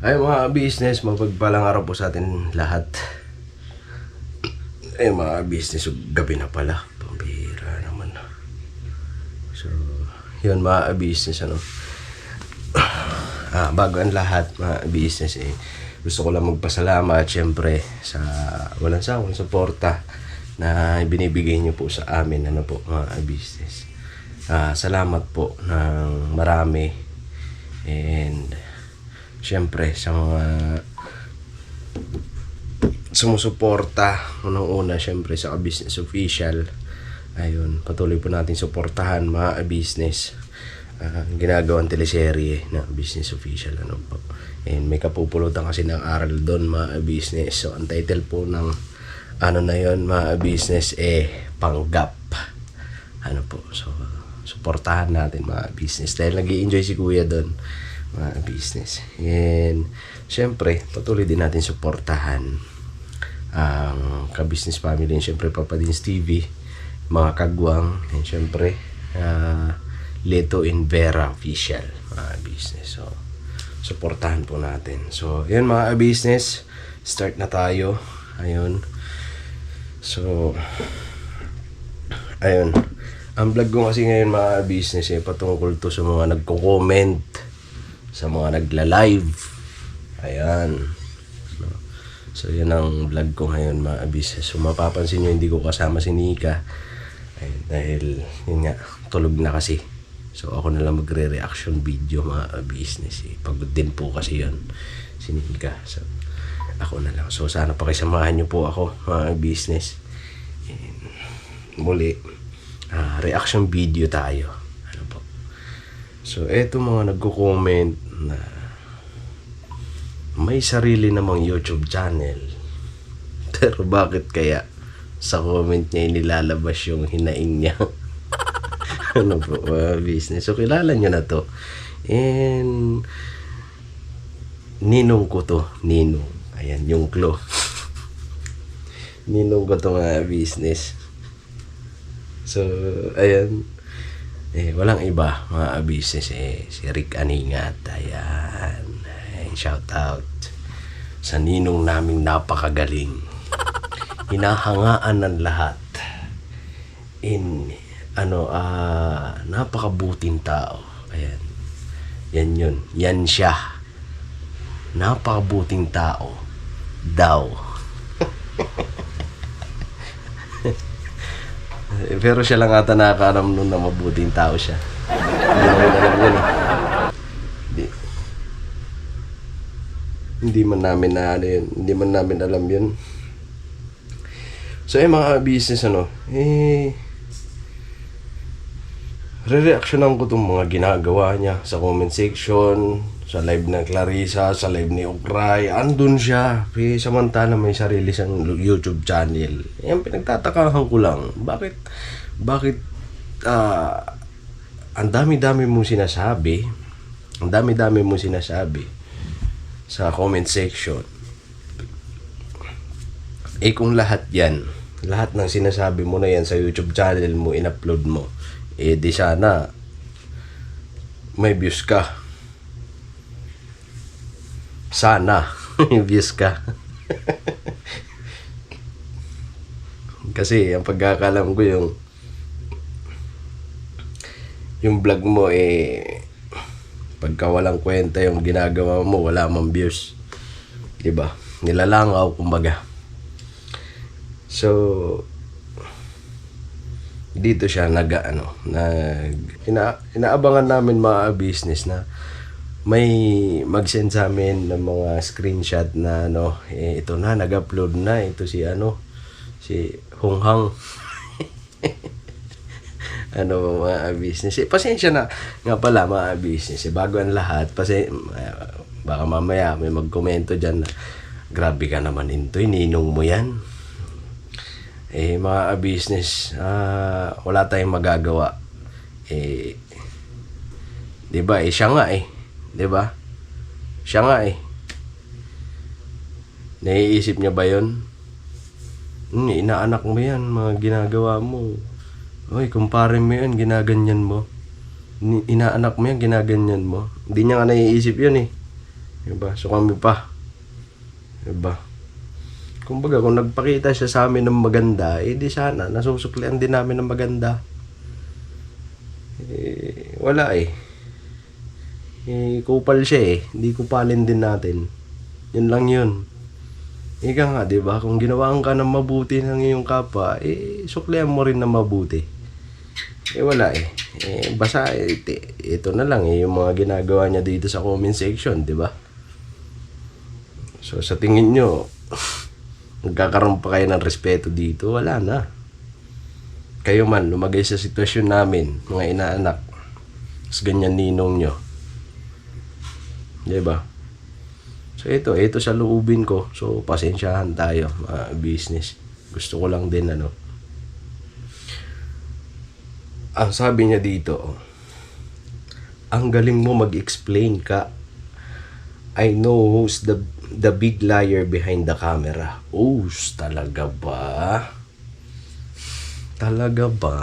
Ay mga business, mapagpalang araw po sa atin lahat. Ay mga business, gabi na pala. Pambihira naman. So, yun mga business bago ang lahat mga business gusto ko lang magpasalamat syempre sa walang sawang suporta na binibigay niyo po sa amin po mga business. Salamat po ng marami, and syempre sa mga sumusuporta unang-una syempre sa business official. Ayun, patuloy po natin suportahan mga business ginagawang teleserye na business official po. And may kapupulutan kasi ng aral doon mga business. So ang title po ng na yon mga business Panggap. Po. So suportahan natin mga business dahil nag-i-enjoy si Kuya doon mga business. And syempre patuloy din natin suportahan ang ka-business family, and syempre Papa Dins TV, mga kagwang, and syempre Leto and Vera official mga business. So suportahan po natin. So yun mga business, start na tayo. Ayun. So ayun, ang vlog ko kasi ngayon mga business patungkol to sa mga nagko-comment, sa mga nagla-live. Ayan. So yun ang vlog ko ngayon mga business. So mapapansin nyo hindi ko kasama si Nika dahil yun nga, tulog na kasi. So ako na lang magre-reaction video mga business. Pagod din po kasi yun si Nika. So ako na lang. So sana pakisamahan nyo po ako mga business. And muli reaction video tayo. Po. So eto mga nagko-comment na may sarili namang YouTube channel, pero bakit kaya sa comment niya inilalabas yung hinaing niya? Po business. So kilala nyo na to, and ninong ko to, ninong. Ayan yung clue. Ninong ko to mga business. So ayan, walang iba mga business si Rick Aningat. Ayan, shout out sa ninong naming napakagaling, hinahangaan ng lahat, in napakabuting tao. Ayan, yan siya, napakabuting tao daw. Pero siya lang ata nakakaram nun na mabuting tao siya. Hindi man namin hindi man namin alam yun. So mga business re-reactionan ko itong mga ginagawa niya sa comment section, sa live ng Clarissa, sa live ni Ukray. Andun siya, samantala may sarili siyang YouTube channel. Yan, pinagtatakahan ko lang, bakit ang dami-dami mong sinasabi sa comment section. Kung lahat ng sinasabi mo na yan sa YouTube channel mo, in-upload mo, di sana may views ka. Sana may views ka. Kasi ang pagkakalam ko yung vlog mo pagka walang kwenta yung ginagawa mo, wala mang views, diba? Nilalangaw kumbaga. So dito siya inaabangan namin mga business na may mag-send sa amin ng mga screenshot na ito na, nag-upload na ito si Honghang. Mga business. Pasensya na nga pala mga business. Bago ang lahat, baka mamaya may magkomento dyan na grabe ka naman Intoy, ninong mo yan. Mga business, wala tayong magagawa. Diba? Siya nga diba? Siya nga naiisip niya ba yun? Inaanak mo yan, mga ginagawa mo. Uy, kumpare mo yan, ginaganyan mo. Inaanak mo yan, ginaganyan mo. Hindi niya nga naiisip yun Diba? So kami pa. Diba? Kumbaga, kung nagpakita siya sa amin ng maganda, di sana, nasusuklian din namin ng maganda. Wala kupal siya Hindi kupalin din natin. Yun lang yun. Ika nga, diba? Kung ginawaan ka ng mabuti ng iyong kapwa, suklian mo rin ng mabuti. Wala basta, ito na lang yung mga ginagawa niya dito sa comment section, diba? So, sa tingin nyo, magkakaroon pa kayo ng respeto dito? Wala na. Kayo man, lumagay sa sitwasyon namin, mga inaanak, mas ganyan ninong nyo. Diba? So, ito sa loobin ko. So, pasensyahan tayo, mga business. Gusto ko lang din, ang sabi niya dito, ang galing mo mag-explain ka. I know who's the big liar behind the camera. Oh, talaga ba? Talaga ba?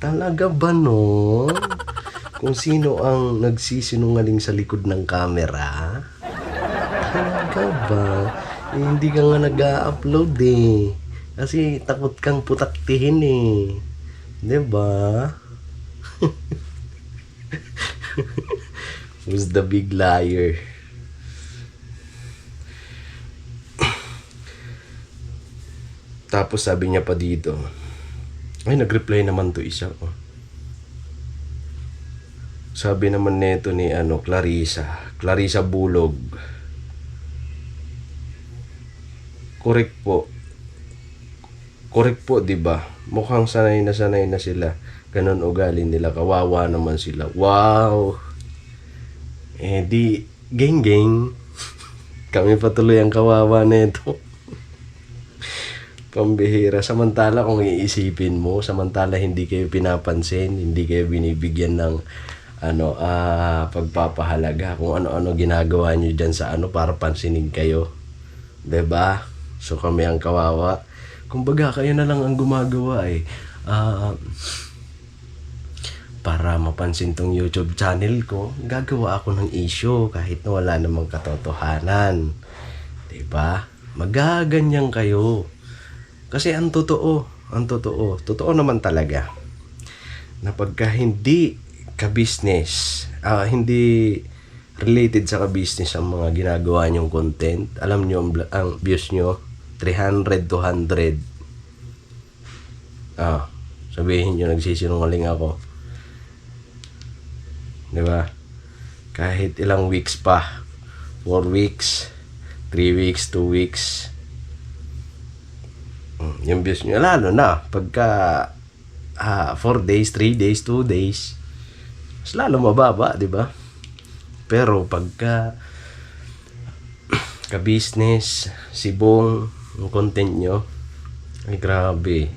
Talaga ba no? Kung sino ang nagsisinungaling sa likod ng camera? Talaga ba? Hindi ka nga nag-a-upload Kasi takot kang putaktihin Diba? Who's the big liar? Tapos sabi niya pa dito, ay nag-reply naman to isa Sabi naman nito ni Clarissa Bulog. Correct po, 'di ba? Mukhang sanay na sila. Ganon ugali nila, kawawa naman sila. Wow. Di geng. Kami patuloy ang kawawa nito. Pambihira. Samantala kung iisipin mo, samantala hindi kayo pinapansin, hindi kayo binibigyan ng pagpapahalaga kung ano-ano ginagawa nyo dyan sa para pansinin kayo. 'Di ba? So kami ang kawawa. Kumbaga kayo na lang ang gumagawa para mapansin tong YouTube channel ko, gagawa ako ng issue kahit na wala namang katotohanan. 'Di ba? Magaganyan kayo. Kasi ang totoo naman talaga na pagka hindi ka-business, hindi related sa ka-business ang mga ginagawa nyong content, alam nyo ang views nyo 300 to 100. Sabihin nyo nagsisinungaling ako. 'Di ba? Kahit ilang weeks pa, 4 weeks, 3 weeks, 2 weeks, yung views nyo, lalo na pagka 4 days, 3 days, 2 days, mas lalo mababa, 'di ba? Pero pagka ka-business, sibong ang content nyo, ay grabe,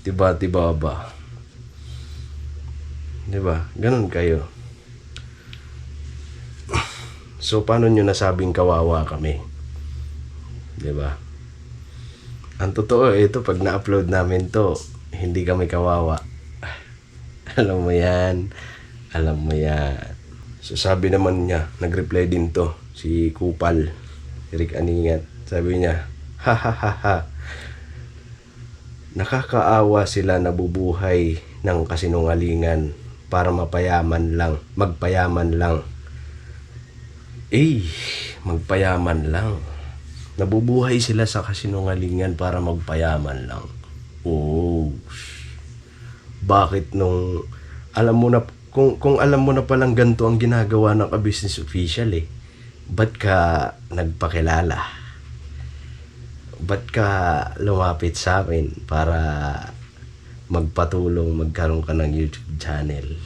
tiba-tiba ba? 'Di ba? Ganun kayo. So paano nyo nasabing kawawa kami? 'Di ba? Ang totoo ito, pag na-upload namin to, hindi kami kawawa. Alam mo yan. So sabi naman niya, nag-reply din to si Kupal, Eric Aningat. Sabi niya, ha. Nakakaawa sila nabubuhay ng kasinungalingan para magpayaman lang. Magpayaman lang. Nabubuhay sila sa kasinungalingan para magpayaman lang. Bakit nung alam mo na, kung alam mo na palang ganito ang ginagawa ng ka-business official ba't ka nagpakilala? Ba't ka lumapit sa amin para magpatulong magkaroon ka ng YouTube channel?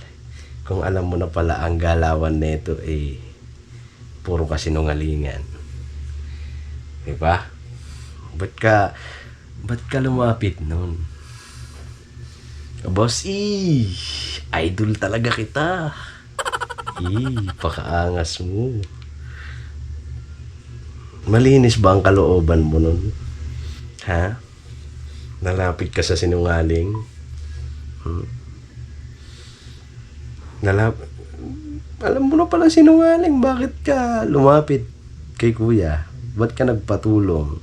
Kung alam mo na pala ang galawan nito puro kasinungalingan. Diba? Ba't ka lumapit nun? Boss, idol talaga kita. Pakaangas mo. Malinis ba ang kalooban mo nun? Ha? Nalapit ka sa sinungaling? Alam mo na pala sinungaling, bakit ka lumapit kay kuya? Ba't ka nagpatulong?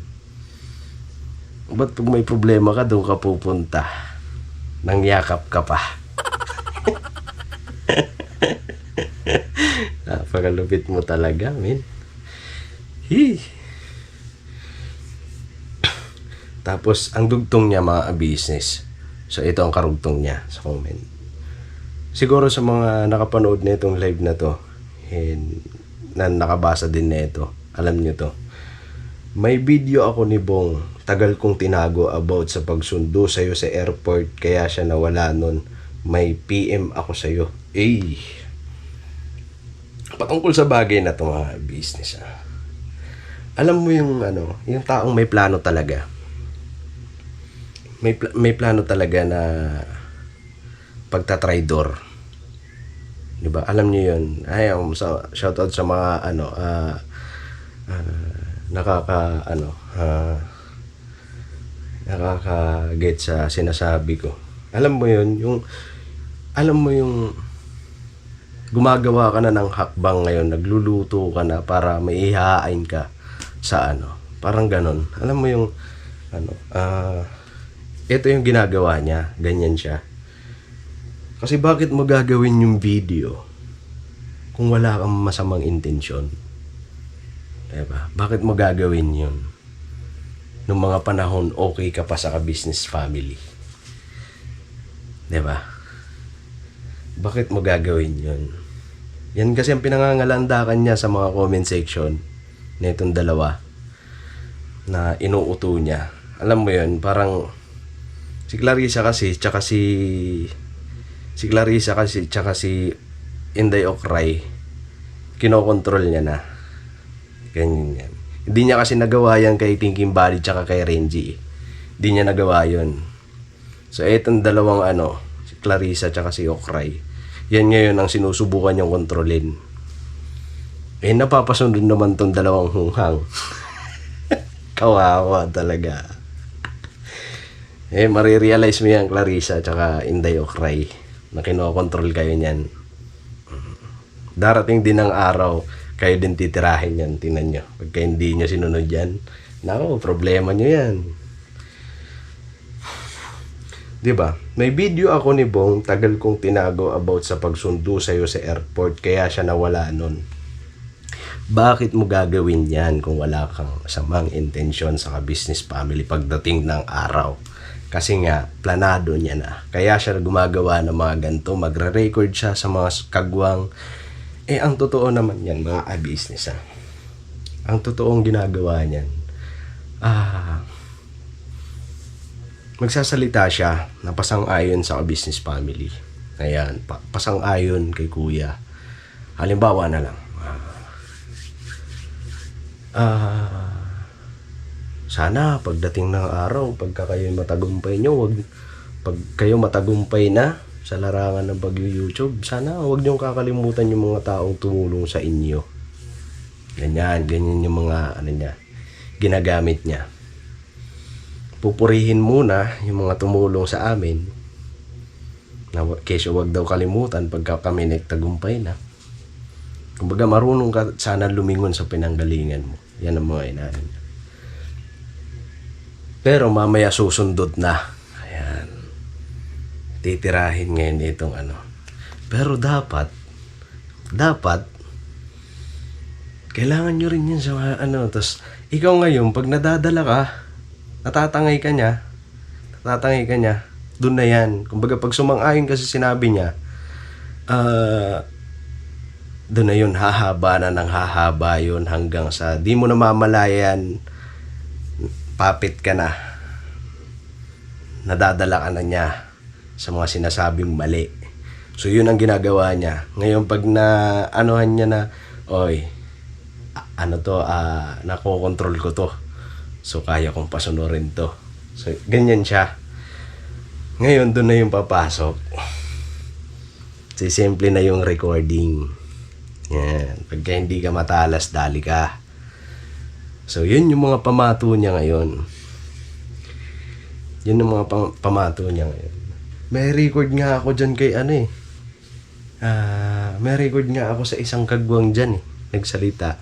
Ba't pag may problema ka, doon ka pupunta? Nangyakap ka pa. Napakalupit mo talaga, men. Tapos, ang dugtong niya, mga business. So, ito ang karugtong niya sa comment. Siguro sa mga nakapanood na itong live na to, na nakabasa din na ito, alam nyo to. May video ako ni Bong, tagal kong tinago about sa pagsundo sa'yo sa airport, kaya siya nawala nun. May PM ako sa'yo. Patungkol sa bagay na to, mga business. Alam mo yung yung taong may plano talaga. May plano talaga na pagtatraidor. 'Di ba? Alam niyo 'yun. Ay, shout out sa mga nakaka-get sa sinasabi ko. Alam mo 'yun, yung gumagawa ka na ng hakbang ngayon, nagluluto ka na para maihahain ka sa parang ganon. Alam mo yung ito yung ginagawa niya, ganyan siya. Kasi bakit mo gagawin yung video kung wala kang masamang intensyon? Diba? Bakit mo gagawin yun? Nung mga panahon, okay ka pa sa business family. Diba? Bakit mo gagawin yun? Yan kasi ang pinangangalandakan niya sa mga comment section na itong dalawa na inuuto niya. Alam mo yun, parang si Clarissa kasi tsaka si Inday Okray, kinokontrol niya na. Ganyan yan. Hindi niya kasi nagawa yan kay Thinking Body tsaka kay Renji. Hindi niya nagawa yun. So etong dalawang si Clarissa tsaka si Okray, yan ngayon ang sinusubukan niyang kontrolin. Napapasunod naman tong dalawang hunghang. Kawawa talaga. Marirealize mo yan, Clarissa tsaka Inday Okray, na kinokontrol kayo niyan. Darating din ang araw, kayo din titirahin yan. Tingnan nyo. Pagka hindi nyo sinunod yan, problema nyo yan. Diba? May video ako ni Bong, tagal kong tinago about sa pagsundo sa'yo sa airport, kaya siya nawala nun. Bakit mo gagawin yan kung wala kang samang intensyon sa business family pagdating ng araw? Kasi nga, planado niya na. Kaya siya gumagawa ng mga ganito, magre-record siya sa mga kagwang. Ang totoo naman yan, mga business. Ang totoong ginagawa niyan, magsasalita siya na pasang-ayon sa business family. Ayan, pasang-ayon kay kuya. Halimbawa na lang, sana pagdating ng araw, pagka kayo matagumpay nyo, pag kayo matagumpay na sa larangan ng pag-YouTube, sana huwag nyo kakalimutan yung mga taong tumulong sa inyo. Ganyan yung mga ginagamit niya. Pupurihin muna yung mga tumulong sa amin, na kesyo wag daw kalimutan pagka kami nagtagumpay na. Kumbaga marunong ka sana lumingon sa pinanggalingan mo. Yan ang mga inaano niya. Pero mamaya susundot na. Ayan. Titirahin ngayon itong Pero dapat kailangan nyo rin yun sa Tapos ikaw ngayon, pag nadadala ka, natatangay ka niya, dun na yan. Kumbaga pag sumang-ayon kasi sinabi niya, dun na yun, hahaba yun hanggang sa di mo namamalayan, papit ka na, nadadala ka na niya sa mga sinasabing mali. So yun ang ginagawa niya. Ngayon pag anuhan niya na, nakokontrol ko to, so kaya kong pasunurin to. So ganyan siya. Ngayon doon na yung papasok. So simple na yung recording. Yan. Pagka hindi ka matalas, dali ka. So, yun yung mga pamato niya ngayon. May record nga ako dyan kay May record nga ako sa isang kagwang dyan eh. Nagsalita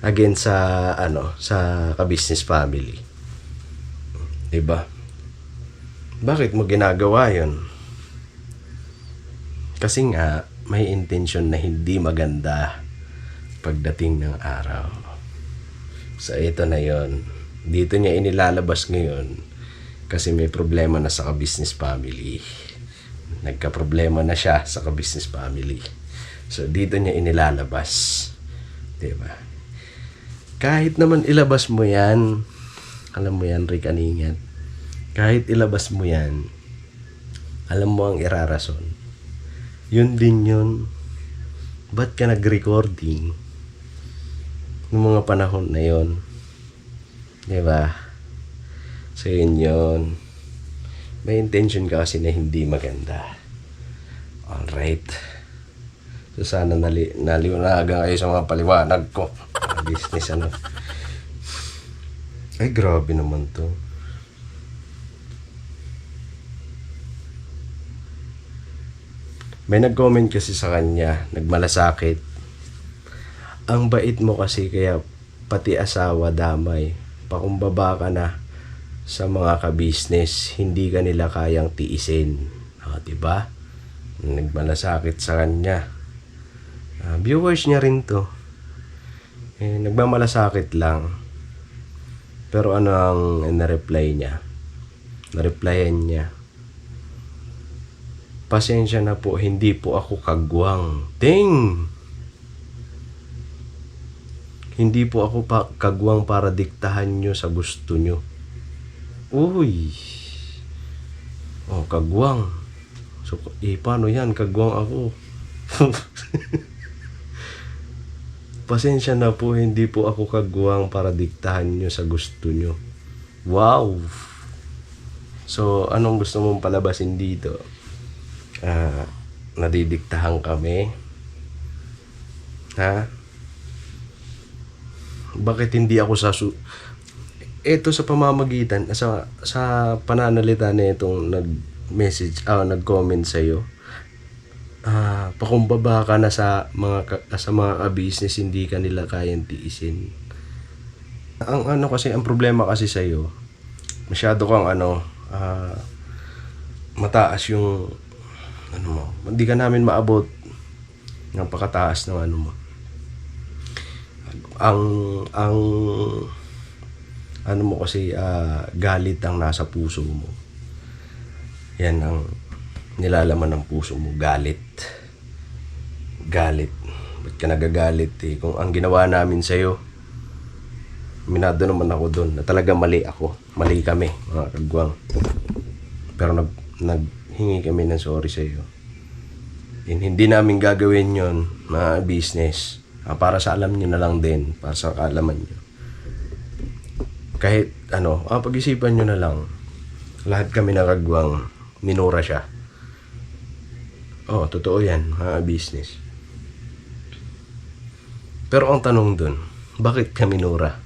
against sa ka-business family. Diba? Bakit mo ginagawa yon? Kasi nga, may intention na hindi maganda pagdating ng araw. So, ito na yon. Dito niya inilalabas ngayon kasi may problema na sa ka-business family. Nagka-problema na siya sa ka-business family. So, dito niya inilalabas. Diba? Kahit naman ilabas mo yan, alam mo yan, Rick Aningat, kahit ilabas mo yan, alam mo ang irarason. Yun din yun. Ba't ka nag-recording noong mga panahon na yun? Diba? So yun yun. May intention ka kasi na hindi maganda. Alright. So sana naliwanagan kayo sa mga paliwanag ko. Business Ay grabe naman to. May nag-comment kasi sa kanya, nagmalasakit. Ang bait mo kasi kaya pati asawa damay. Pakumbaba ka na sa mga ka-business, hindi ka nila kayang tiisin. Diba? Nagmalasakit sa kanya. Viewers niya rin to. Nagmamalasakit lang. Pero ano ang na-reply niya? Na-replyan niya, pasensya na po, hindi po ako kagwang. Ding! Hindi po ako kagwang para diktahan nyo sa gusto nyo. Uy! Kagwang. So, paano yan? Kagwang ako. Pasensya na po, hindi po ako kagwang para diktahan nyo sa gusto nyo. Wow! So, anong gusto mong palabasin dito? Nadidiktahan kami. Bakit hindi ako ito sa pamamagitan sa pananalita na itong nag-message nag-comment sa iyo. Pakumbaba ka na sa mga business, hindi ka nila kayang tiisin. Ang problema kasi sa iyo, masyado kang mataas yung hindi ka namin maabot ng pakataas ng mo. Ang mo kasi galit ang nasa puso mo. Yan ang nilalaman ng puso mo, galit. Ba't ka nagagalit eh? Kung ang ginawa namin sa'yo, minado naman ako doon na talaga mali ako. Mali kami, mga kagwang. Pero naghingi kami ng sorry sa iyo. Hindi namin gagawin yon, mga business. Para sa alam niyo na lang din, para sa kaalaman niyo. Kahit pag-isipan niyo na lang. Lahat kami nakagwang, minura siya. Totoo yan, mga business. Pero ang tanong dun, bakit ka minura?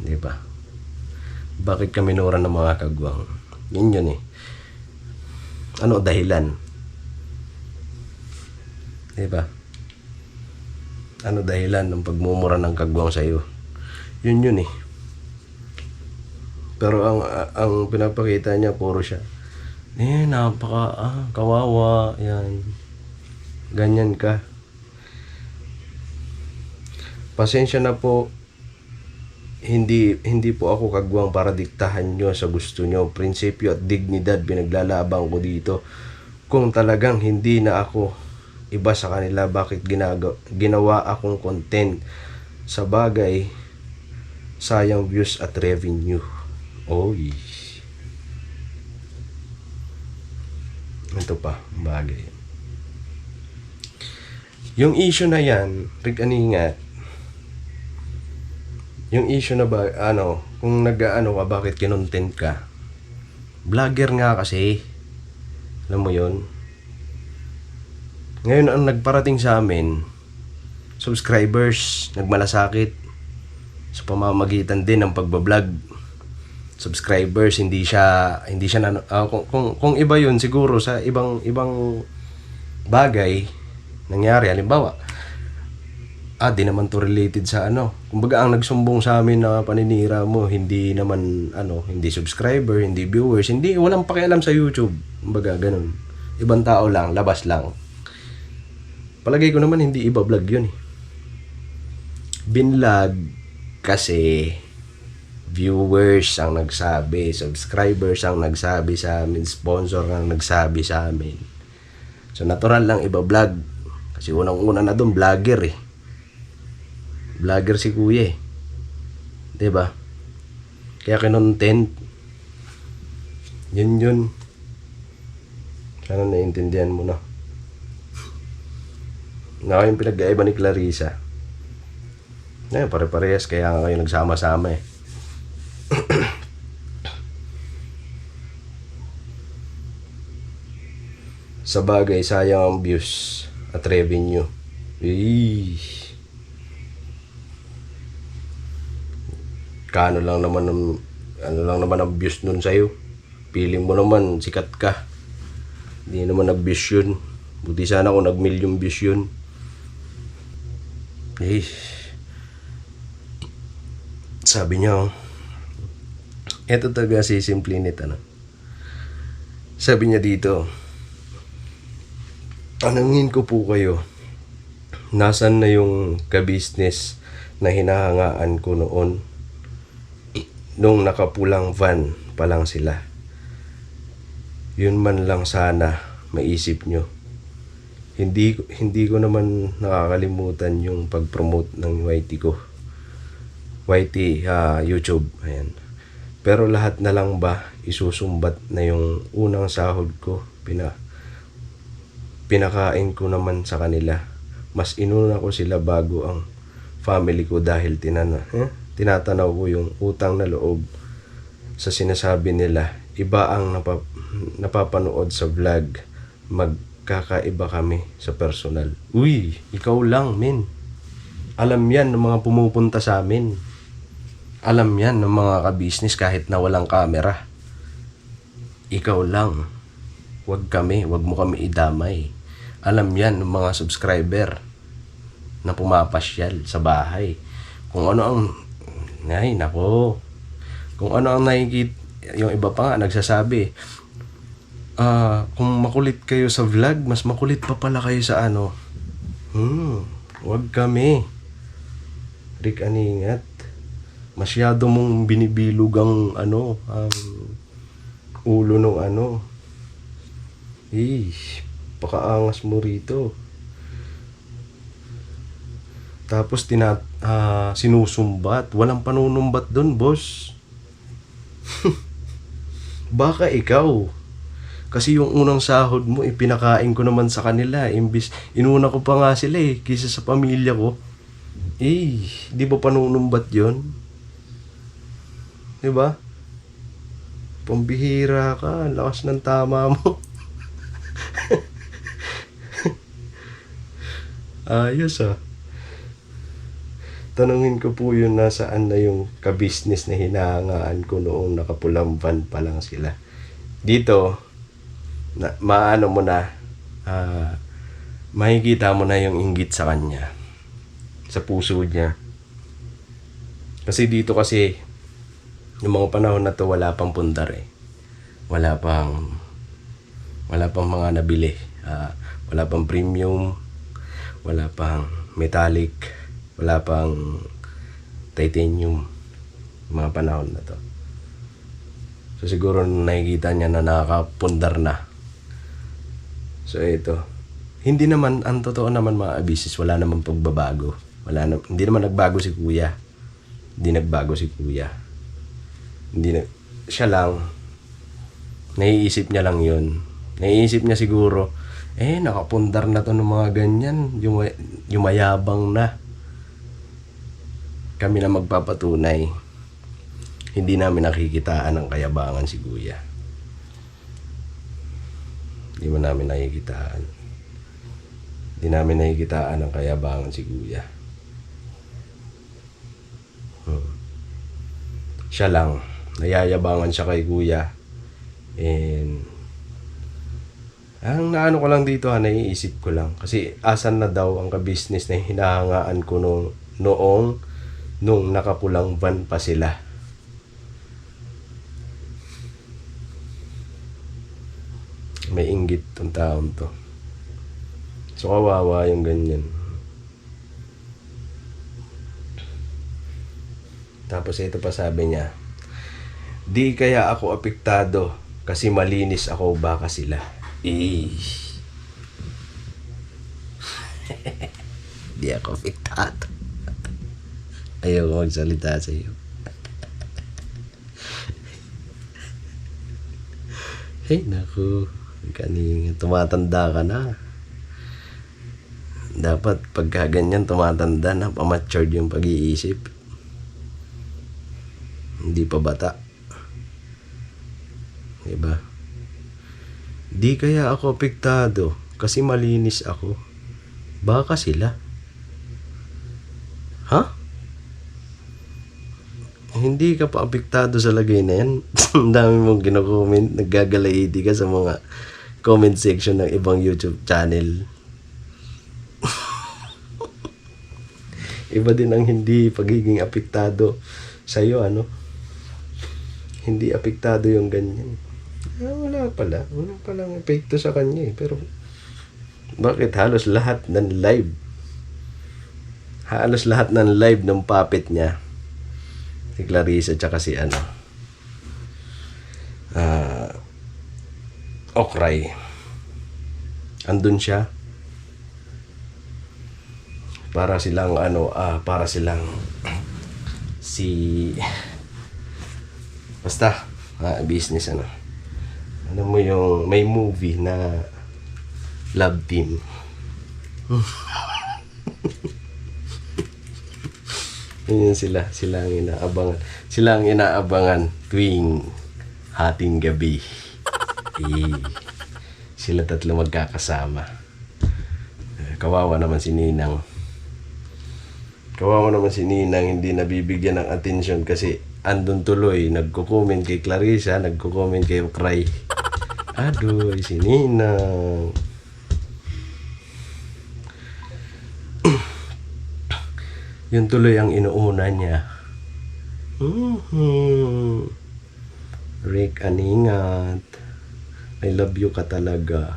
Diba? Bakit ka minura ng mga kagwang? Yun eh. Ano dahilan? Diba? Ano dahilan ng pagmumura ng kagwang sa'yo? Yun eh. Pero ang pinapakita niya, puro siya, kawawa, yan. Ganyan ka. Pasensya na po, hindi po ako kagwang para diktahan nyo sa gusto nyo. Prinsipyo at dignidad pinaglalabang ko dito. Kung talagang hindi na ako iba sa kanila, bakit ginawa akong content? Sa bagay, sayang views at revenue. Oy. Ito pa, bagay. Yung issue na yan, Rick Aningat, yung issue na kung ka, bakit kinontent ka? Vlogger nga kasi. Alam mo yon. Ngayon ang nagparating sa amin, subscribers, nagmalasakit sa pamamagitan din ng pagbablog. subscribers, hindi siya kung iba yun siguro sa ibang bagay nangyari, halimbawa di naman to related sa ano. Kumbaga ang nagsumbong sa amin na paninira mo, hindi naman hindi subscriber, hindi viewers, hindi walang pakialam sa YouTube. Kumbaga ganun. Ibang tao lang, labas lang. Palagay ko naman hindi iba vlog yun eh. Binlog kasi viewers ang nagsabi, subscribers ang nagsabi sa amin, sponsor ang nagsabi sa amin. So natural lang iba vlog. Kasi unang-una na doon vlogger eh. Vlogger si Kuya eh. 'Di ba? Kaya kinontent. Yun. Sana naiintindihan mo na. Na yung pinag-aiba ni Clarissa. Ngayon, pare-parehas kaya nga kayo nagsama-sama eh. Sa bagay, sayang ang views at revenue. Ano lang naman ang views nun sa'yo. Feeling mo naman sikat ka. Hindi naman nag-views yun. Buti sana kung nag-million views yun. Sabi niya, eto talaga si simple nito Sabi niya dito, tanungin ko po kayo, nasan na yung ka-business na hinahangaan ko noon? Nung nakapulang van pa lang sila. Yun man lang sana maisip nyo. Hindi ko naman nakakalimutan yung pag-promote ng YT ko. YT YouTube. Ayan. Pero lahat na lang ba isusumbat na yung unang sahod ko? Pinakain ko naman sa kanila. Mas inuna ko sila bago ang family ko dahil tinatanaw ko yung utang na loob sa sinasabi nila. Iba ang napapanood sa vlog. Magkakaiba kami sa personal. Uy, ikaw lang, men. Alam yan ng mga pumupunta sa amin. Alam yan ng mga ka-business kahit na walang camera. Ikaw lang. Wag mo kami idamay. Alam yan ng mga subscriber na pumapasyal sa bahay. Kung ano ang kung ano ang nakikita, yung iba pa nga nagsasabi, kung makulit kayo sa vlog, mas makulit pa pala kayo sa wag kami. Rick Aningat, masyado mong binibilog ang ulo ng pakaangas mo rito. Tapos sinusumbat. Walang panunumbat doon, boss. Baka ikaw. Kasi yung unang sahod mo, ipinakain ko naman sa kanila. Imbis, inuna ko pa nga sila kaysa sa pamilya ko. Di ba panunumbat yon? Di ba? Pambihira ka. Lakas ng tama mo. Ayos Tanungin ko po yun, nasaan na yung ka-business na hinahangaan ko noong nakapulang van pa lang sila. Dito, maano mo na, makikita mo na yung inggit sa kanya. Sa puso niya. Kasi dito yung mga panahon na to, wala pang pundar Wala pang mga nabili. Wala pang premium. Wala pang metallic. Wala pang titanium. Mga panahon na to. So siguro nakikita niya na nakakapundar na. So ito. Hindi naman, ang totoo naman mga business, wala naman pagbabago. Hindi naman nagbago si Kuya. Hindi nagbago si Kuya. Siya lang. Naiisip niya lang yun. Naiisip niya siguro, nakapundar na to ng mga ganyan. Yumayabang na. Kami na magpapatunay. Hindi namin nakikitaan ang kayabangan si Kuya. Hindi mo namin nakikitaan. Hindi namin nakikitaan ang kayabangan si Kuya. Siya lang nayayabangan siya kay kuya. And ang naano ko lang dito, naiisip ko lang. Kasi asan na daw ang ka-business na hinahangaan ko nung nakapulang van pa sila. May inggit tong taon to. So kawawa yung ganyan. Tapos ito pa sabi niya, di kaya ako apektado kasi malinis ako, baka sila. Di ako apektado. Ayaw ko magsalita sa iyo. Hey, naku. Kanina, tumatanda ka na. Dapat pagka ganyan tumatanda na, pa-matured yung pag-iisip. Hindi pa bata. Diba? Di kaya ako apektado kasi malinis ako. Baka sila. Ha? Hindi ka pa apektado sa lagay na yan. Ang dami mong kino-comment. Naggagalaiti ka sa mga comment section ng ibang YouTube channel. Iba din ang hindi pagiging apektado sa'yo, ano? Hindi apektado yung ganyan. Wala palang epekto sa kanya eh. Pero bakit halos lahat ng live ng puppet niya, si Clarissa tsaka si Okray, andun siya para silang basta business mo yung may movie na Love Team. Yun sila ang inaabangan tuwing hating gabi. Sila tatlo magkakasama. Kawawa naman si Ninang, hindi nabibigyan ng atensyon kasi andun tuloy, nagko-comment kay Clarissa, nagko-comment kay Okray. Adoy, si Ninang. Yun tuloy ang inuuna niya. Rick Aningat, I love you ka talaga.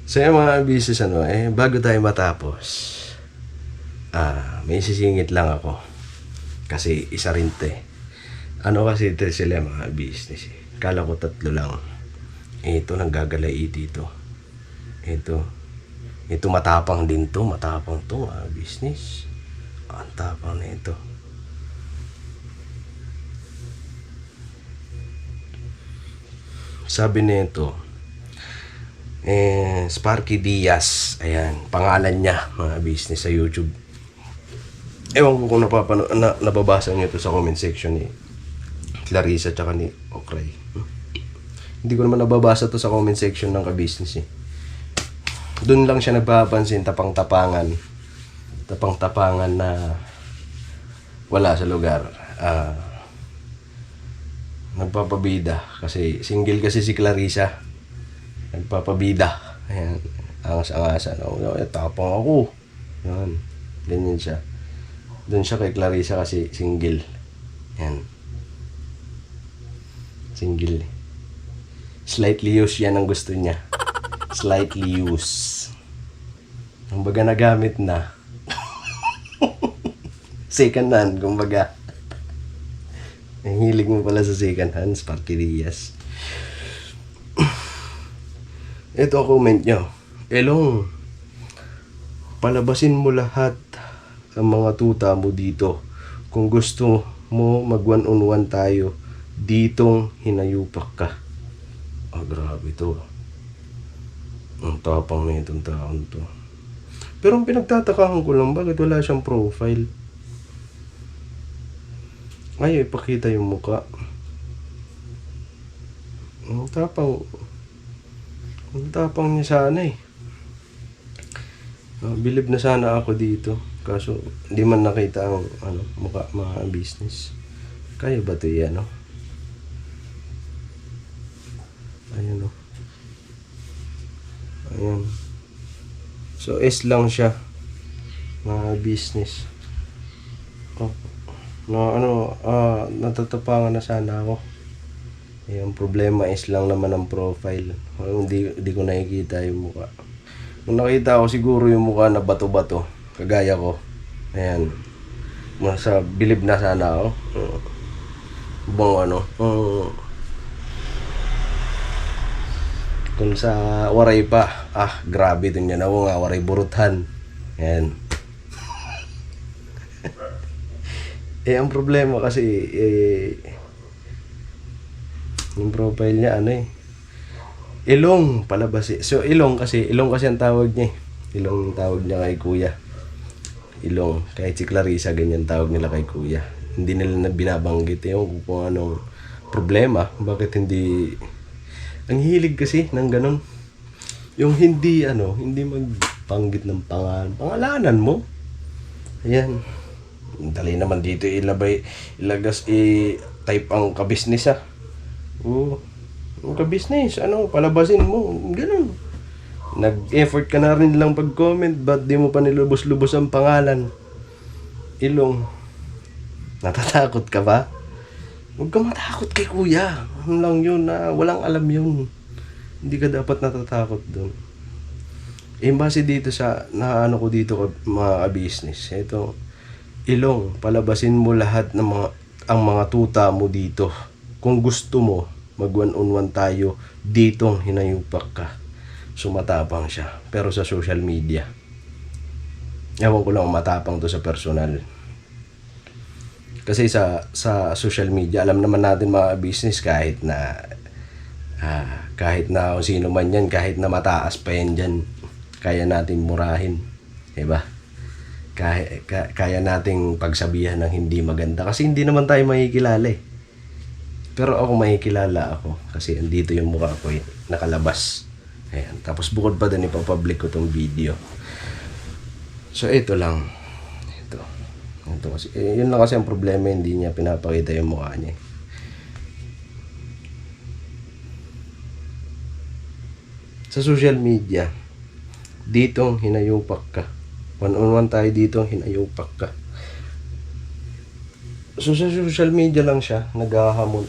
So yung mga business bago tayo matapos, may sisingit lang ako. Kasi isa rin kasi ito sila mga business Kala ko 3 lang. Ito nanggagalay dito. Ito matapang din to. Matapang to business. Ang tapang na ito. Sabi nito, Sparky Diaz. Ayan, pangalan niya mga business sa YouTube. Ewan ko kung nababasa niyo ito sa comment section ni Clarissa tsaka ni Okray. Hindi ko naman nababasa to sa comment section ng ka-business Doon lang siya nagpapansin, tapang-tapangan na wala sa lugar. Nagpapabida kasi single kasi si Clarissa. Nagpapabida. Ayan, angas-angasan. Tapang ako. Yan, ganyan siya. Doon siya kay Clarissa kasi single. Yan. Single. Slightly used yan ang gusto niya. Slightly used. Kumbaga nagamit na. Second hand, kumbaga. Ang hilig mo pala sa second hand, Sparky Diaz. Ito comment nyo. Elong, palabasin mo lahat ang mga tuta mo dito. Kung gusto mo mag 1-on-1 tayo, ditong hinayupak ka. Grabe to. Ang tapang na itong taon to. Pero ang pinagtatakahan ko lang, bakit wala siyang profile? Ay, ipakita yung muka. Ang tapang niya sana Bilib na sana ako dito. Kaso, hindi man nakita ang mukha mga business. Kaya ba ito yan, no? Ayan, no? Ayan. So, S lang siya. Mga business. Oh. Natatapangan na sana ako. Yung problema is lang naman ang profile. Hindi ko nakikita yung mukha. Nung nakita ko siguro yung mukha na bato-bato, kagaya ko. Ayan. Sa bilib na sana ako. Kung sa waray pa, grabe din yan ako nga, waray buruthan. Ayan. Ang problema kasi, yung profile niya, ilong palabas eh. So, ilong kasi ang tawag niya eh. Ilong yung tawag niya kay kuya. Ilong. Kahit si Clarissa, ganyan tawag nila kay kuya. Hindi nila na binabanggit yung kung anong problema. Bakit hindi... Ang hilig kasi ng ganun. Yung hindi magbanggit ng pangalanan mo. Ayan. Dali naman dito type ang kabisnes ang kabisnes, palabasin mo, ganun. Nag-effort ka na rin lang pag-comment, ba't di mo pa nilubos-lubos ang pangalan? Ilong. Natatakot ka ba? Huwag ka matakot kay kuya. Ano lang yun, walang alam yun. Hindi ka dapat natatakot doon. Base dito sa, ko dito mga business, ito, ilong, palabasin mo lahat ng ang mga tuta mo dito. Kung gusto mo, mag one-on-one tayo, ditong hinayupak ka. So matapang siya. Pero sa social media, ewan ko lang matapang to sa personal. Kasi sa social media, alam naman natin mga business kahit na kung sino man yan, kahit na mataas pa yan dyan, kaya natin murahin. Diba? Kaya nating pagsabihan ng hindi maganda. Kasi hindi naman tayo makikilala eh. Pero ako makikilala ako. Kasi andito yung mukha ko eh, nakalabas. Ayan. Tapos bukod pa din ipapublic ko tong video. So ito lang. Ito kasi, yun lang kasi ang problema, hindi niya pinapakita yung mukha niya. Sa social media, ditong hinayupak ka. One-on-one tayo dito, hinayupak ka. So sa social media lang siya, naghahamon.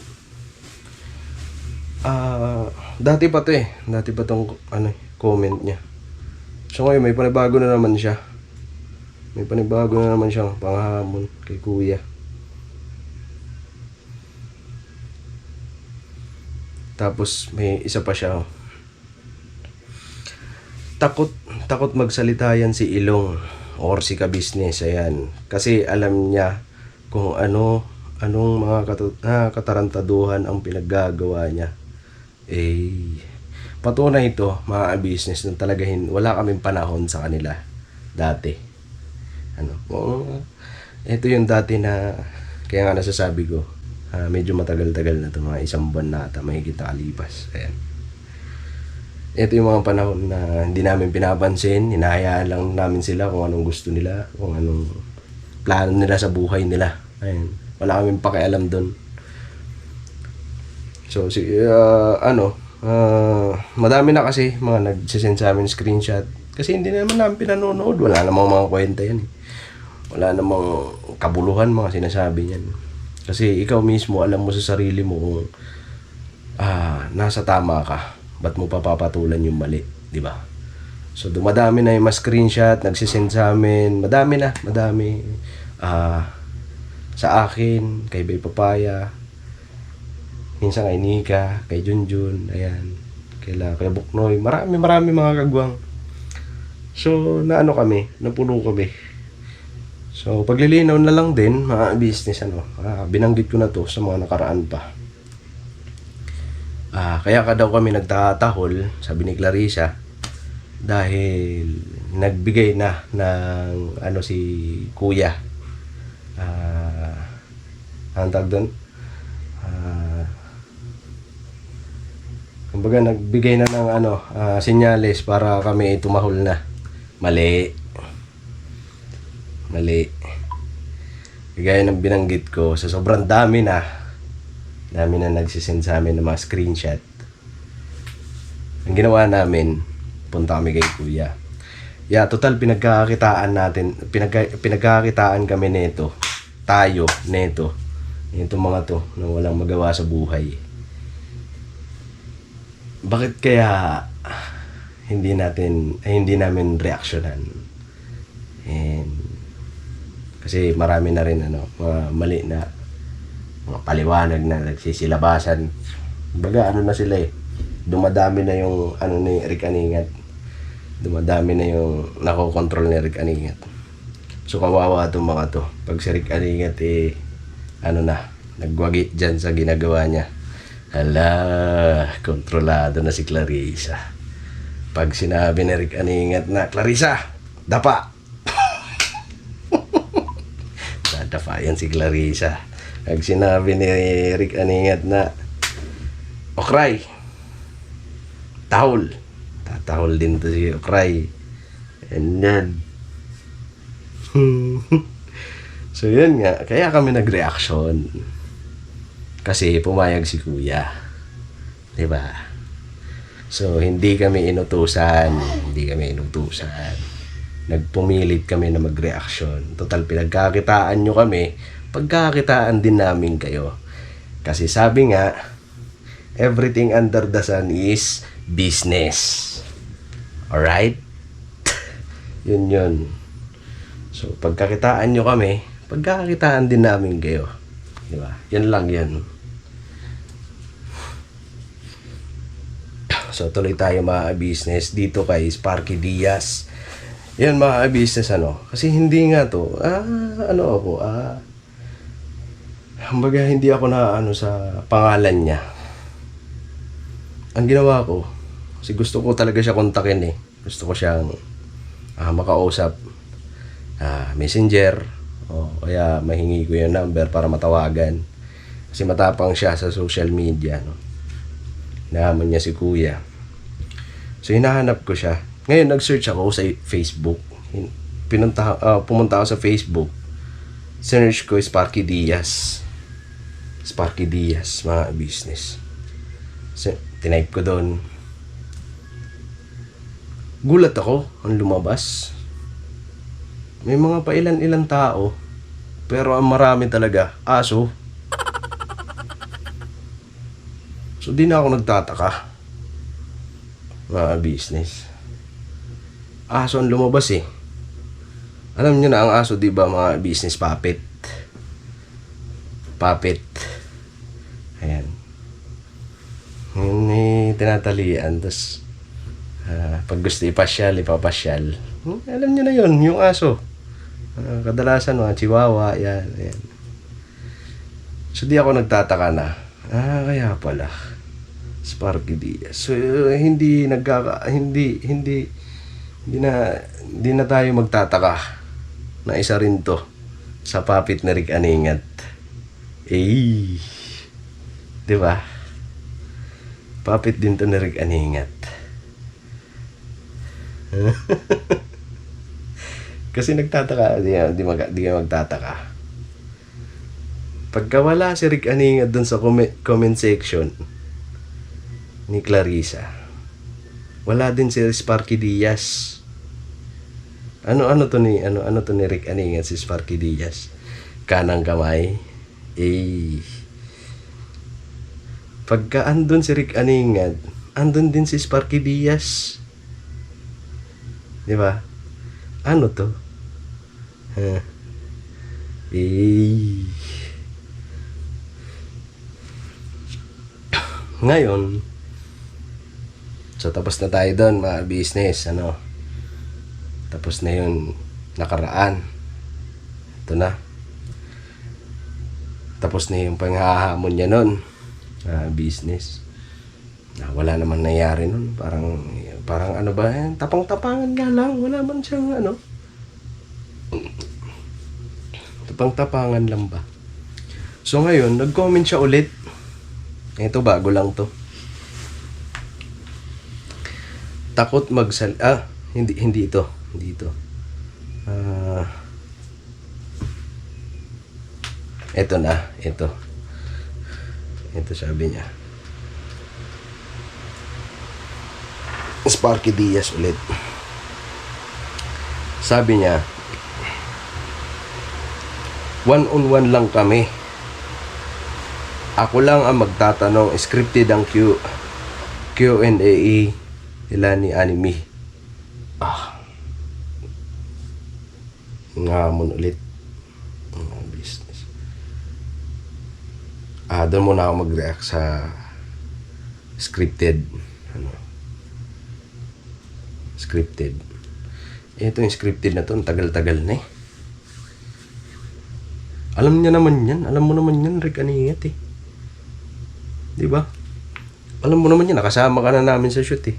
Dati pa to eh. Dati pa tong comment niya. So ngayon may panibago na naman siya. May panibago na naman siyang panghamon kay kuya. Tapos may isa pa siya. Takot magsalita yan si Ilong or si Kabisnes. Ayan. Kasi alam niya kung anong mga katarantaduhan ang pinaggagawa niya. Patunay ito mga business na talagahin wala kaming panahon sa kanila dati. Ito yung dati na kaya nga nasasabi ko medyo matagal-tagal na ito, mga 1 buwan na ata mahigit nakalipas. Ayan. Ito yung mga panahon na hindi namin pinapansin, hinahayaan lang namin sila kung anong gusto nila, kung anong plano nila sa buhay nila. Ayan. Wala kaming pakialam doon. So, madami na kasi mga nagsisend sa amin screenshot. Kasi hindi naman namin pinanonood. Wala namang mga kwenta yan eh. Wala namang kabuluhan mga sinasabi niyan. Kasi ikaw mismo, alam mo sa sarili mo kung nasa tama ka. Ba't mo papapatulan yung mali, di ba? So, dumadami na yung mga screenshot, nagsisend sa amin. Madami. Sa akin, kay Bay Papaya, minsan kay Nika, kay Junjun, ayan, kay Buknoy, marami mga kagwang. So, napuno kami. So, paglilinaw na lang din, mga business, binanggit ko na to sa mga nakaraan pa. Kaya ka daw kami nagtatahol, sabi ni Clarissa, dahil nagbigay na ng si Kuya. Ang tag doon? Kumbaga nagbigay na ng senyales para kami tumahol na. Mali. Mali. Gaya ng binanggit ko, sa sobrang dami na nagsisend sa amin ng mga screenshot. Ang ginawa namin, punta kami kay Kuya. Total pinagkakakitaan natin, pinagkakakitaan kami nito. Tayo nito. Itong mga to na walang magawa sa buhay. Bakit kaya hindi namin reaksyonan? And kasi marami na rin mga mali na mga paliwanag na nagsisilabasan. Baga na sila dumadami na yung ni Rick Aningat. Dumadami na yung nakokontrol ni Rick Aningat. So kawawa itong mga to. Pag si Rick Aningat nagwagi dyan sa ginagawa niya. Kontrolado na si Clarissa. Pag sinabi ni Rick Aningat na, Clarissa, dapa! Dapa yan si Clarissa. Pag sinabi ni Rick Aningat na, Okray, tahol. Tatahol din to si Okray. And then, so yun nga, kaya kami nag-reaction. Kasi pumayag si Kuya. Diba? So, hindi kami inutusan. Nagpumilit kami na mag-reaction. Total, pinagkakitaan nyo kami, pagkakitaan din namin kayo. Kasi sabi nga, everything under the sun is business. Alright? Yun. So, pagkakitaan nyo kami, pagkakitaan din namin kayo. Diba? Yan lang yan. So, tuloy tayo mga business dito kay Sparky Diaz. Yan mga business kasi hindi nga to, kumbaga hindi ako na sa pangalan niya. Ang ginawa ko, kasi gusto ko talaga siya kontakin Gusto ko siyang makausap. Messenger, o kaya mahingi ko yung number para matawagan. Kasi matapang siya sa social media. Nahamon niya si Kuya. So hinahanap ko siya. Ngayon nag-search ako sa Facebook. Pumunta ako sa Facebook. Search ko Sparky Diaz. Sparky Diaz, mga business. So, tinype ko doon. Gulat ako ang lumabas. May mga pailan-ilan tao, pero ang marami talaga aso. So di na ako nagtataka. Mga business. Aso ang lumabas Alam niyo na ang aso, di ba, mga business, puppet. Ayan. Tinatalian. Tapos pag gusto ipapasyal. Alam niyo na yun, yung aso. Kadalasan mga chihuahua, yan. So di ako nagtataka na. Kaya pala Sparky Diaz. So hindi na tayo magtataka na isa rin to sa puppet na Rick Aningat. Di ba? Puppet din to ni Rick Aningat. Kasi nagtataka, di ka magtataka. Pagka wala si Rick Aningat dun sa comment section ni Clarissa, wala din si Sparky Diaz. Ano to ni Rick Aningat, si Sparky Diaz? Kanang kamay. Pagka andun si Rick Aningat, andun din si Sparky Diaz. Di ba? Ano to? Ngayon, so tapos na tayo doon, mga business, tapos na yung nakaraan. Ito na. Tapos na yung panghahamon niya nun, business. Wala naman nangyari nun. Parang ano ba, tapang-tapangan nga lang. Wala man siyang tapang-tapangan lang ba. So ngayon, nag-comment siya ulit. Ito, bago lang to. Takot hindi ito. Ito na, ito. Ito sabi niya. Sparky Diaz ulit. Sabi niya, one-on-one lang kami. Ako lang ang magtatanong. Scripted ang Q&A nila ni Anime. Ngamon ulit. Business. Doon muna ako mag-react sa scripted. Scripted. Ito yung scripted na to, tagal-tagal na eh. Alam niya naman yan. Alam mo naman yan, Rick Aningat eh. Di ba? Alam mo naman yan, nakasama ka na namin sa shoot eh.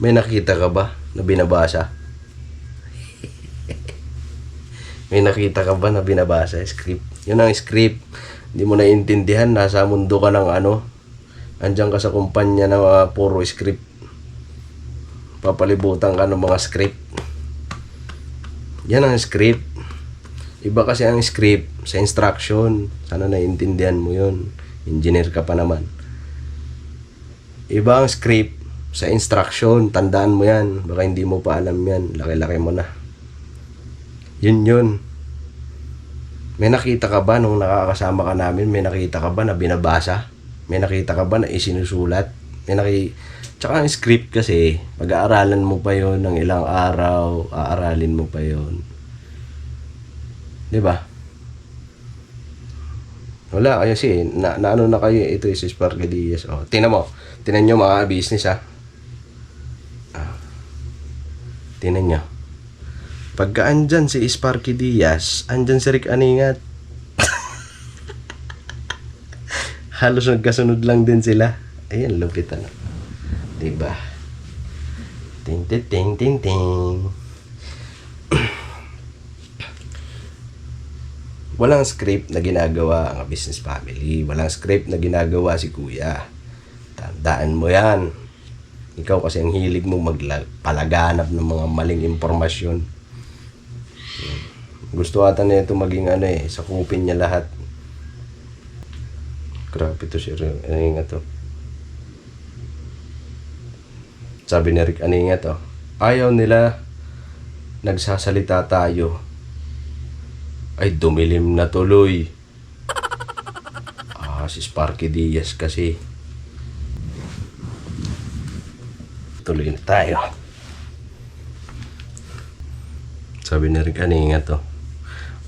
May nakita ka ba na binabasa? May nakita ka ba na binabasa? Script. Yun ang script. Hindi mo naiintindihan, nasa mundo ka ng ano. Andiyan ka sa kumpanya na puro script. Papalibutan ka ng mga script. Yan ang script. Iba kasi ang script sa instruction. Sana naiintindihan mo yun. Engineer ka pa naman. Iba ang script sa instruction. Tandaan mo yan. Baka hindi mo pa alam yan. Laki-laki mo na. Yun. May nakita ka ba nung nakakasama ka namin? May nakita ka ba na binabasa? May nakita ka ba na isinusulat? Tsaka ang script kasi, pag-aaralan mo pa yon ng ilang araw, aaralin mo pa yon. Diba? Wala, kasi ano na kayo, ito is Sparky Diaz. Tinan mo, tinan nyo mga business ha. Tinan nyo. Pagka andyan si Sparky Diaz, andyan si Rick Aningat. Halos nagkasunod lang din sila. Ayan, lupit ano. Diba? Ting ting ting ting ting. Walang script na ginagawa ang business family. Walang script na ginagawa si Kuya. Tandaan mo yan. Ikaw kasi ang hilig mo palaganap ng mga maling impormasyon. Gusto ata na ito maging ano eh, sakupin niya lahat. Grabe to si Rick Aningat to. Sabi ni Rick Aningat ayaw nila nagsasalita tayo. Ay dumilim na tuloy. Si Sparky Diaz kasi. Tuloy na tayo. Sabi ni Rick Aningat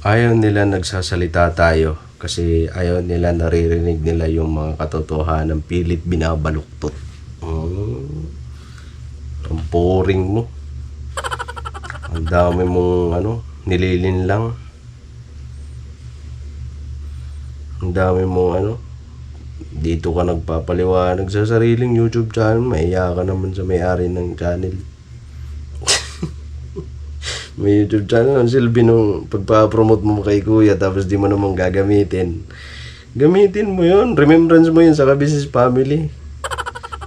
ayaw nila nagsasalita tayo kasi ayaw nila naririnig nila yung mga katotohanan pilit binabaluktot. Ang boring mo. Ang dami mong nililin lang. Ang dami mong dito ka nagpapaliwanag sa sariling YouTube channel, mahiya ka naman sa may-ari ng channel. May YouTube channel, ang silbi nung pagpa-promote mo kay Kuya tapos di mo naman gagamitin. Gamitin mo yun, remembrance mo yun sa business family.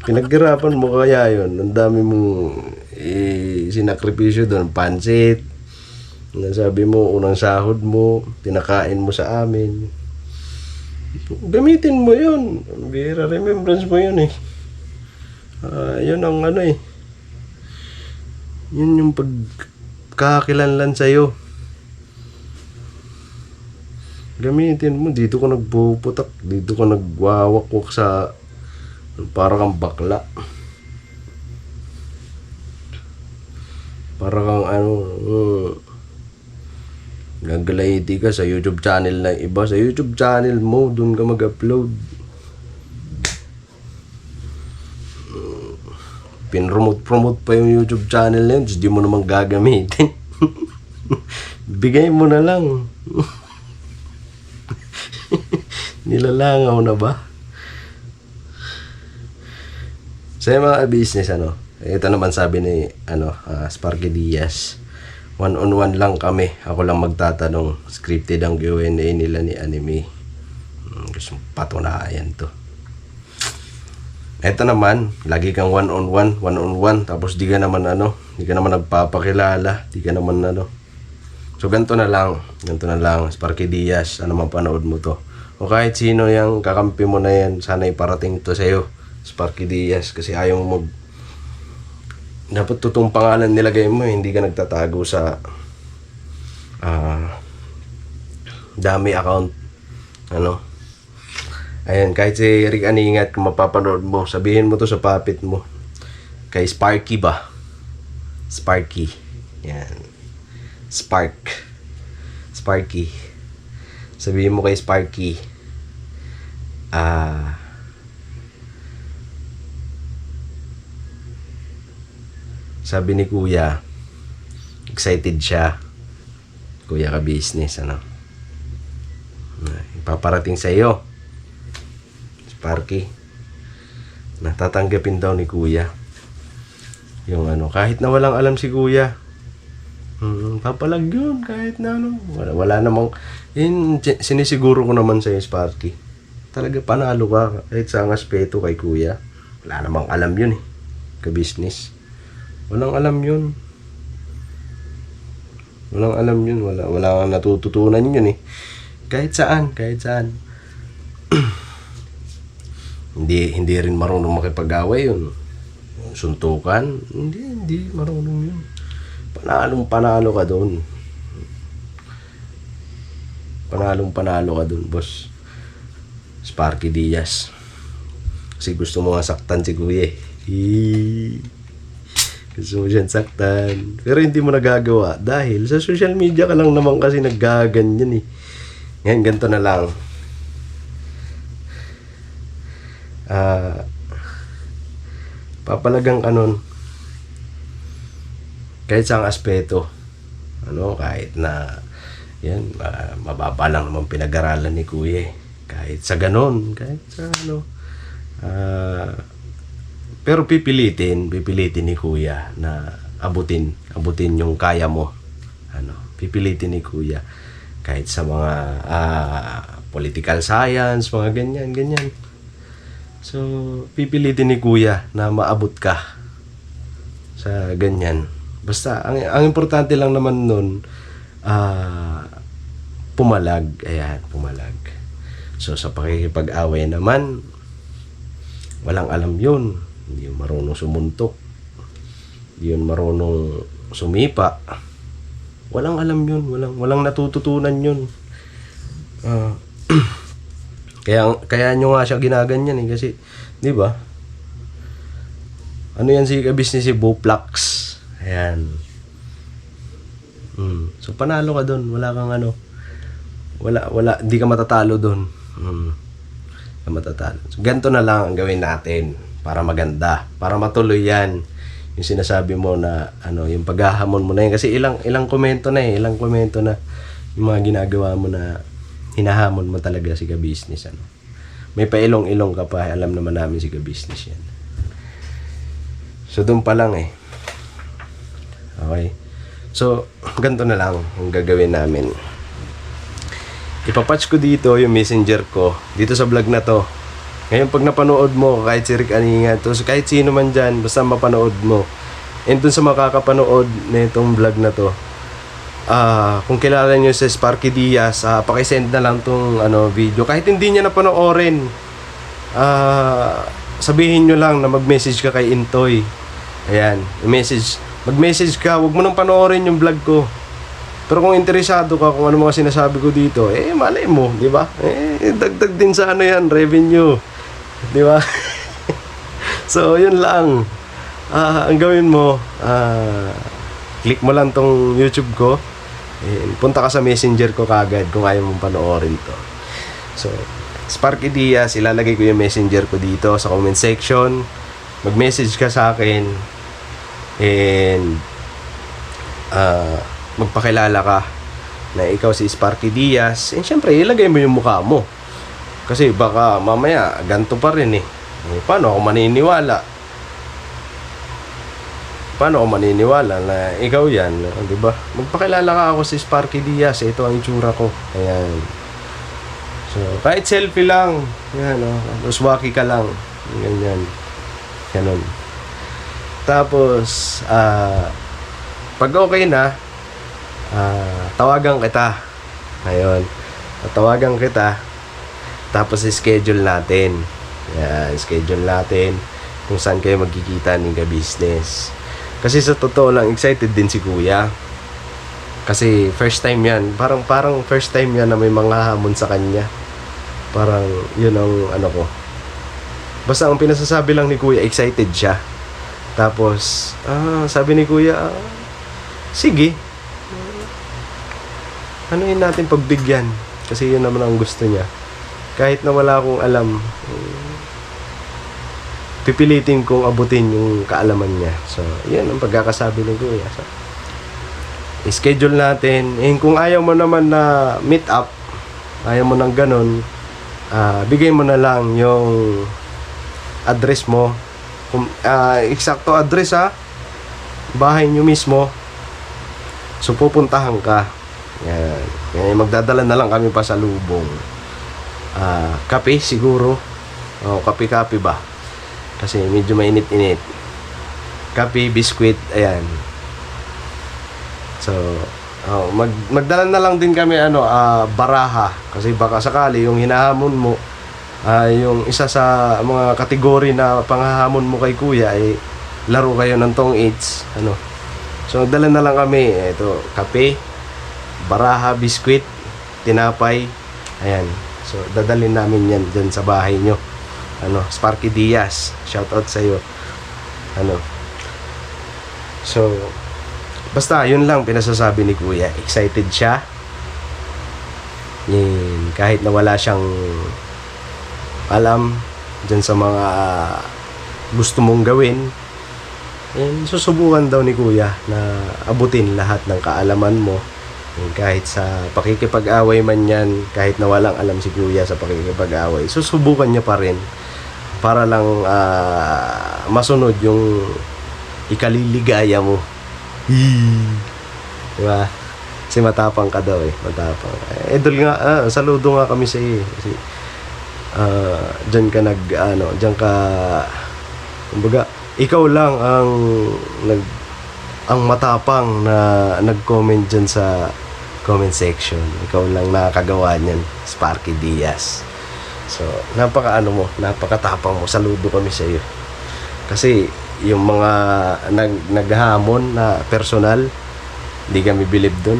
Pinaghirapan mo kaya yun. Ang dami mong sinakripisyo doon, pansit. Nasabi mo, unang sahod mo, tinakain mo sa amin. Gamitin mo yun. Bira, remembrance mo yun eh. Yun ang yun yung pagkakakilanlan sa'yo. Gamitin mo. Dito ka nagpuputak. Dito ka nagwawakwak sa para kang bakla. Para kang gagalaiti ka sa YouTube channel ng iba. Sa YouTube channel mo, dun ka mag-upload. Pinromote pa yung YouTube channel na yun, di mo naman gagamitin. Bigay mo na lang. Nilalangaw na ba? Sa mga business ito naman sabi ni Sparky Diaz, one-on-one lang kami. Ako lang magtatanong. Scripted ang Q&A nila ni Anime. Gusto patunayan to. Ito naman, lagi kang one-on-one, tapos di ka naman nagpapakilala, di ka naman So ganito na lang, Sparky Diaz, ano mapanood mo to. O kahit sino yung kakampi mo na yan, sana iparating to sa'yo, Sparky Diaz, kasi ayaw mo dapat totoong pangalan nilagay mo, hindi ka nagtatago sa dami account, ano. Ayan, kahit si Rick Aningat, kung mapapanood mo, sabihin mo to sa puppet mo, kay Sparky ba? Sparky, yan. Sparky. Sabihin mo kay Sparky, sabi ni Kuya, excited siya. Kuya ka business, ano. Ipaparating sa iyo, Sparky. Natatanggapin daw ni Kuya. Yung ano, kahit na walang alam si Kuya. Papalag yun, kahit na ano. Wala namang, sinisiguro ko naman sa'yo, Sparky. Talaga panalo ka, kahit sa ang aspeto kay Kuya. Wala namang alam yun ka-business. Walang alam yun. Wala kang natututunan yun Kahit saan. Hindi rin marunong makipag-away yun. Suntukan, hindi marunong yun. Panalo ka doon. Panalo ka doon, boss. Sparky Diaz. Kasi gusto mo nga saktan si Kuya. Gusto mo siyang saktan. Pero hindi mo nagagawa dahil sa social media ka lang naman kasi naggaganyan Ngayon, ganito na lang. Papalagang ka nun. Kahit sa aspeto, kahit na yan, mababa lang naman pinag-aralan ni Kuya. Kahit sa ganon, kahit sa pero pipilitin ni Kuya na abutin yung kaya mo. Pipilitin ni Kuya kahit sa mga political science, mga ganyan. So, pipilitin ni Kuya na maabot ka sa ganyan. Basta, ang importante lang naman nun, pumalag. Ayan, pumalag. So, sa pakikipag-away naman, walang alam yun. Hindi yun marunong sumuntok. Hindi yun marunong sumipa. Walang alam yun. Walang natututunan yun. Kaya nyo nga siya ginaganyan kasi, di ba? Ano yan si ka-business si Boplax? Ayan. So panalo ka doon, wala kang hindi ka matatalo doon. Matatalo. So ganito na lang ang gawin natin para maganda, para matuloy yan. Yung sinasabi mo na yung paghahamon mo na yan kasi ilang komento na yung mga ginagawa mo na hinahamon mo talaga si ka-business May pailong-ilong ka pa, alam naman namin si ka-business yan. So doon pa lang Okay. So, ganito na lang ang gagawin namin. Ipapatch ko dito yung messenger ko dito sa vlog na to. Ngayon pag napanood mo, kahit si Rick Aningat, kahit sino man dyan, basta mapanood mo. And dun sa makakapanood na itong vlog na to, kung kilala nyo si Sparky Diaz, pakisend na lang tong video. Kahit hindi niya napanoorin, sabihin nyo lang na mag-message ka kay Intoy. Ayan, mag-message ka, huwag mo nang panoorin yung vlog ko. Pero kung interesado ka kung ano mga sinasabi ko dito, malay mo, di ba? Dagdag din sa revenue. Di ba? So, yun lang. Ang gawin mo, click mo lang tong YouTube ko. Punta ka sa messenger ko kagad kung ayaw mong panoorin to. So, Sparky Diaz, ilalagay ko yung messenger ko dito sa comment section. Mag-message ka sa akin. And magpakilala ka na ikaw si Sparky Diaz. And syempre, ilagay mo yung mukha mo. Kasi baka mamaya, ganito pa rin paano ako maniniwala? Paano ako maniniwala na ikaw yan? Di ba? Magpakilala ka, ako si Sparky Diaz. Ito ang itsura ko. Ayan. So, kahit selfie lang. Ayan, uswaki ka lang. Ganyan. Ganun. Tapos, pag okay na, tawagan kita. Ngayon, tawagan kita. Tapos schedule natin. Yan, schedule natin kung saan kayo magkikita ng ka-business. Kasi sa totoo lang, excited din si Kuya. Kasi first time yan. Parang first time yan na may mga hamon sa kanya. Parang yun ang ano ko. Basta ang pinasasabi lang ni Kuya, excited siya. Tapos, sabi ni Kuya, sige. Anuin natin pagbigyan. Kasi yun naman ang gusto niya. Kahit na wala akong alam, pipilitin kong abutin yung kaalaman niya. So, yan ang pagkakasabi ni Kuya. So, schedule natin. Kung ayaw mo naman na meet up, ayaw mo nang ganun, bigay mo na lang yung address mo. Eksakto address bahay nyo mismo. So, pupuntahan ka. Yan. Magdadala na lang kami pa sa lubong. Kape siguro. Kape ba? Kasi medyo mainit-init. Kape, biskwit, ayan. So, magdala na lang din kami baraha. Kasi baka sakali yung hinahamon mo, yung isa sa mga kategory na panghahamon mo kay Kuya ay laro kayo ng tong eats. So, magdala na lang kami. Ito, kape, baraha, biskwit, tinapay. Ayan. So, dadalhin namin yan dyan sa bahay nyo. Sparky Diaz. Shoutout sa'yo. So, basta, yun lang pinasasabi ni Kuya. Excited siya. Kahit na wala siyang alam dyan sa mga gusto mong gawin, susubukan daw ni Kuya na abutin lahat ng kaalaman mo. Kahit sa pakikipag-away man yan, kahit na walang alam si Kuya sa pakikipag-away, susubukan niya pa rin para lang masunod yung ikaliligaya mo. Diba? Kasi matapang ka daw matapang. Idol nga, saludo nga kami sa iyo. Kasi diyan ka kumbaga, ikaw lang ang matapang na nag-comment dyan sa comment section. Ikaw lang nakakagawa niyan, Sparky Diaz. So, napakatapang mo. Saludo kami sa iyo. Kasi yung mga naghamon na personal, hindi kami believe doon.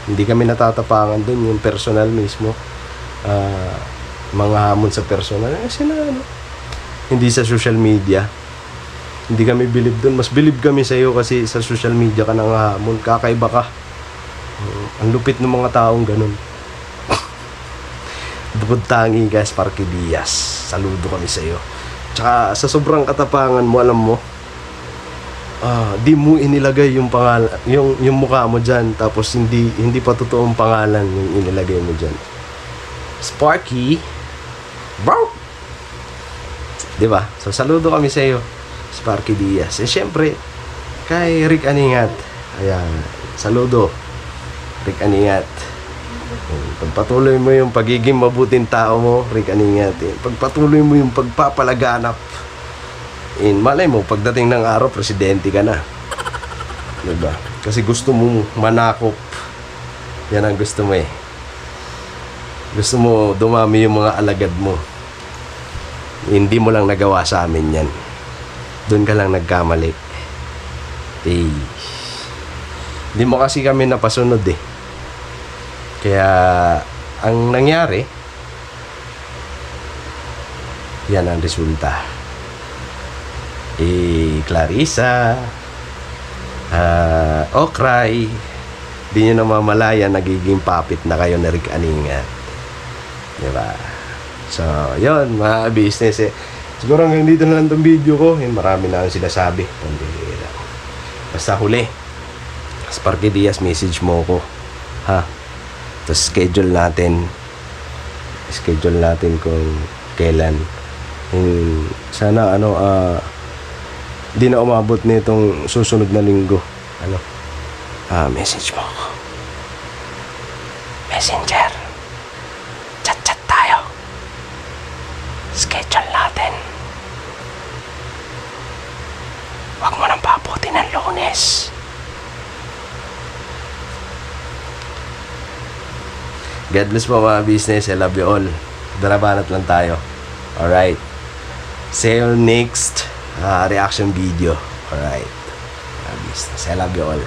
Hindi kami natatapangan doon, yung personal mismo. Mga hamon sa personal. Kasi hindi sa social media. Hindi kami believe doon. Mas believe kami sa iyo kasi sa social media ka nang hamon. Kakaiba ka. Ang lupit ng mga taong ganun. Bukod tangi guys, Sparky Diaz. Saludo kami sa iyo. Tsaka sa sobrang katapangan mo, alam mo, di mo inilagay yung pangalan, yung mukha mo dyan, tapos hindi pa totoong pangalan yung inilagay mo dyan. Sparky, bro! Diba? So, saludo kami sa iyo, Sparky Diaz. Siyempre, kay Rick Aningat. Ayan, saludo, Rick Aningat. Pagpatuloy mo yung pagiging mabuting tao mo, Rick Aningat. Pagpatuloy mo yung pagpapalaganap. Malay mo, pagdating ng araw, presidente ka na. Diba? Kasi gusto mo manakop. Yan ang gusto mo Gusto mo dumami yung mga alagad mo. Hindi mo lang nagawa sa amin yan. Doon ka lang nagkamali. Hindi mo kasi kami napasunod Kaya, ang nangyari, yan ang resulta. Clarissa, Okray, di nyo namamalaya, nagiging puppet na kayo na Rick Aningat. Diba? So, yun, mga business Siguro hanggang dito na lang itong video ko. Marami na sila sabi. Basta huli, Sparky Diaz, message mo ko. Tapos schedule natin kung kailan. Sana di na umabot nitong susunod na linggo. Message mo ako. Messenger. Chat tayo. Schedule natin. Huwag mo nang pabuti ng Lunes. God bless po mga business. I love you all. Darabanat lang tayo. Alright. See you next reaction video. Alright. Mga business. I love you all.